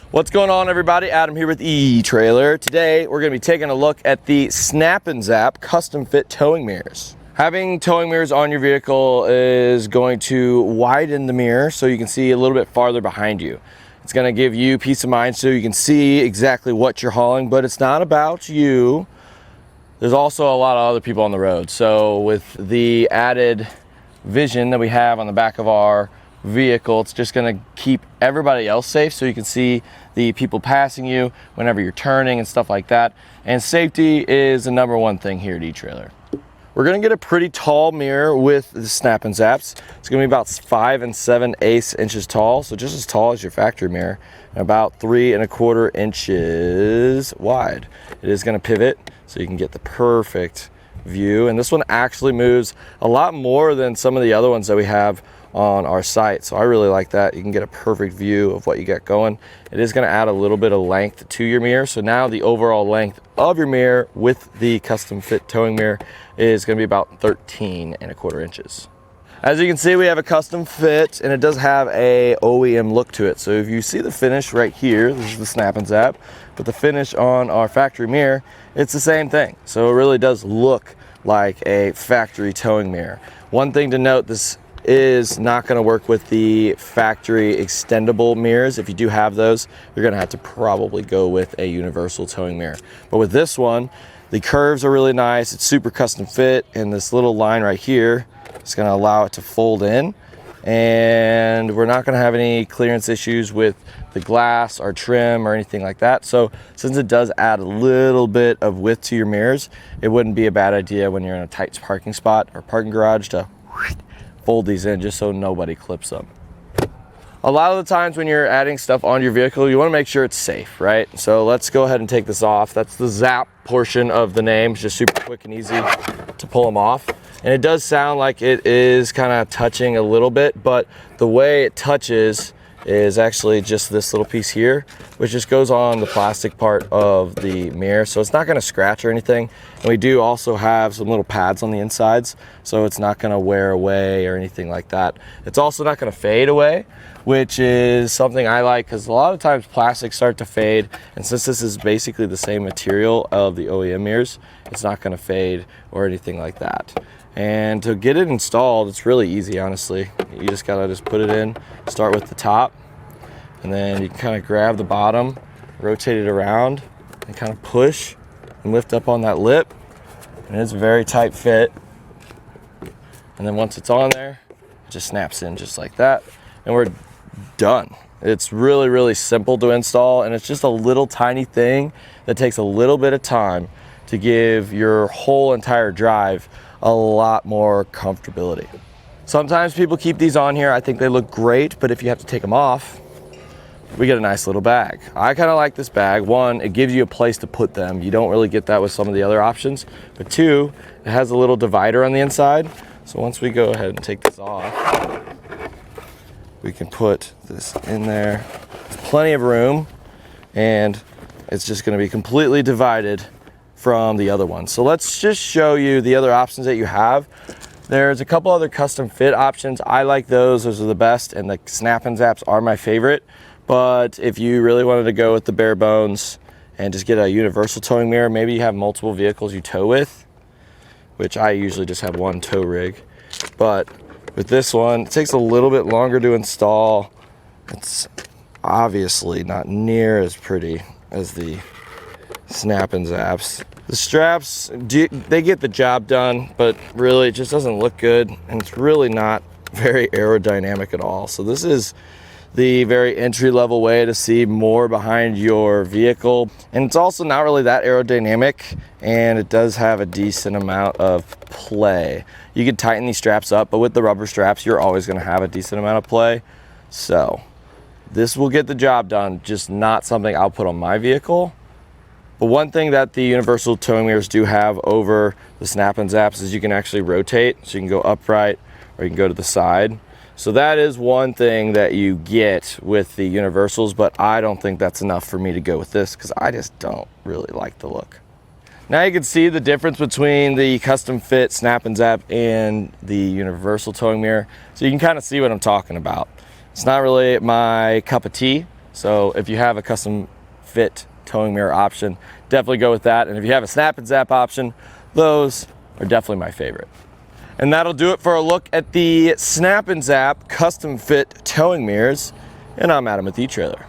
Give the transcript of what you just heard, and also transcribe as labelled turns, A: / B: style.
A: What's going on, everybody? Adam here with etrailer. Today we're going to be taking a look at the Snap and Zap custom fit towing mirrors. Having towing mirrors on your vehicle is going to widen the mirror so you can see a little bit farther behind you. It's going to give you peace of mind so you can see exactly what you're hauling, but it's not about you. There's also a lot of other people on the road. So with the added vision that we have on the back of our vehicle, it's just going to keep everybody else safe so you can see the people passing you whenever you're turning and stuff like that. And safety is the number one thing here at etrailer. We're going to get a pretty tall mirror with the Snap and Zaps. It's going to be about 5 7/8 inches tall, so just as tall as your factory mirror, and about 3 1/4 inches wide. It is going to pivot so you can get the perfect view, and this one actually moves a lot more than some of the other ones that we have on our site, so I really like that. You can get a perfect view of what you got going. It is going to add a little bit of length to your mirror, so now the overall length of your mirror with the custom fit towing mirror is going to be about 13 1/4 inches. As you can see, we have a custom fit, and it does have a OEM look to it. So if you see the finish right here, this is the Snap and Zap, but the finish on our factory mirror, it's the same thing. So it really does look like a factory towing mirror. One thing to note, this is not going to work with the factory extendable mirrors. If you do have those, you're going to have to probably go with a universal towing mirror. But with this one, the curves are really nice. It's super custom fit, and this little line right here is going to allow it to fold in, and we're not going to have any clearance issues with the glass or trim or anything like that. So since it does add a little bit of width to your mirrors, it wouldn't be a bad idea when you're in a tight parking spot or parking garage to fold these in just so nobody clips them. A lot of the times when you're adding stuff on your vehicle, you want to make sure it's safe, right? So let's go ahead and take this off. That's the Zap portion of the name. It's just super quick and easy to pull them off. And it does sound like it is kind of touching a little bit, but the way it touches is actually just this little piece here, which just goes on the plastic part of the mirror, so it's not going to scratch or anything. And we do also have some little pads on the insides, so it's not going to wear away or anything like that. It's also not going to fade away, which is something I like, because a lot of times plastics start to fade, and since this is basically the same material of the OEM mirrors, it's not going to fade or anything like that. And to get it installed, it's really easy, honestly. You just gotta put it in, start with the top, and then you can kind of grab the bottom, rotate it around, and kind of push and lift up on that lip, and it's a very tight fit. And then once it's on there, it just snaps in just like that, and we're done. It's really, really simple to install, and it's just a little tiny thing that takes a little bit of time to give your whole entire drive a lot more comfortability. Sometimes people keep these on here. I think they look great, but if you have to take them off, we get a nice little bag. I kind of like this bag. One, it gives you a place to put them. You don't really get that with some of the other options. But two, it has a little divider on the inside. So once we go ahead and take this off, we can put this in there. There's plenty of room, and it's just going to be completely divided from the other one. So let's just show you the other options that you have. There's a couple other custom fit options. I like those. Those are the best, and the Snap and Zaps are my favorite. But if you really wanted to go with the bare bones and just get a universal towing mirror, maybe you have multiple vehicles you tow with, which I usually just have one tow rig. But with this one, it takes a little bit longer to install. It's obviously not near as pretty as the Snap and Zaps. The straps, they get the job done, but really it just doesn't look good, and it's really not very aerodynamic at all. So this is the very entry-level way to see more behind your vehicle, and it's also not really that aerodynamic, and it does have a decent amount of play. You can tighten these straps up, but with the rubber straps, you're always going to have a decent amount of play. So this will get the job done, just not something I'll put on my vehicle. But one thing that the universal towing mirrors do have over the Snap and Zaps is you can actually rotate, so you can go upright or you can go to the side. So that is one thing that you get with the universals, but I don't think that's enough for me to go with this because I just don't really like the look. Now you can see the difference between the custom fit Snap and Zap and the universal towing mirror. So you can kind of see what I'm talking about. It's not really my cup of tea. So if you have a custom fit towing mirror option, definitely go with that. And if you have a Snap and Zap option, those are definitely my favorite. And that'll do it for a look at the Snap and Zap custom fit towing mirrors. And I'm Adam with eTrailer.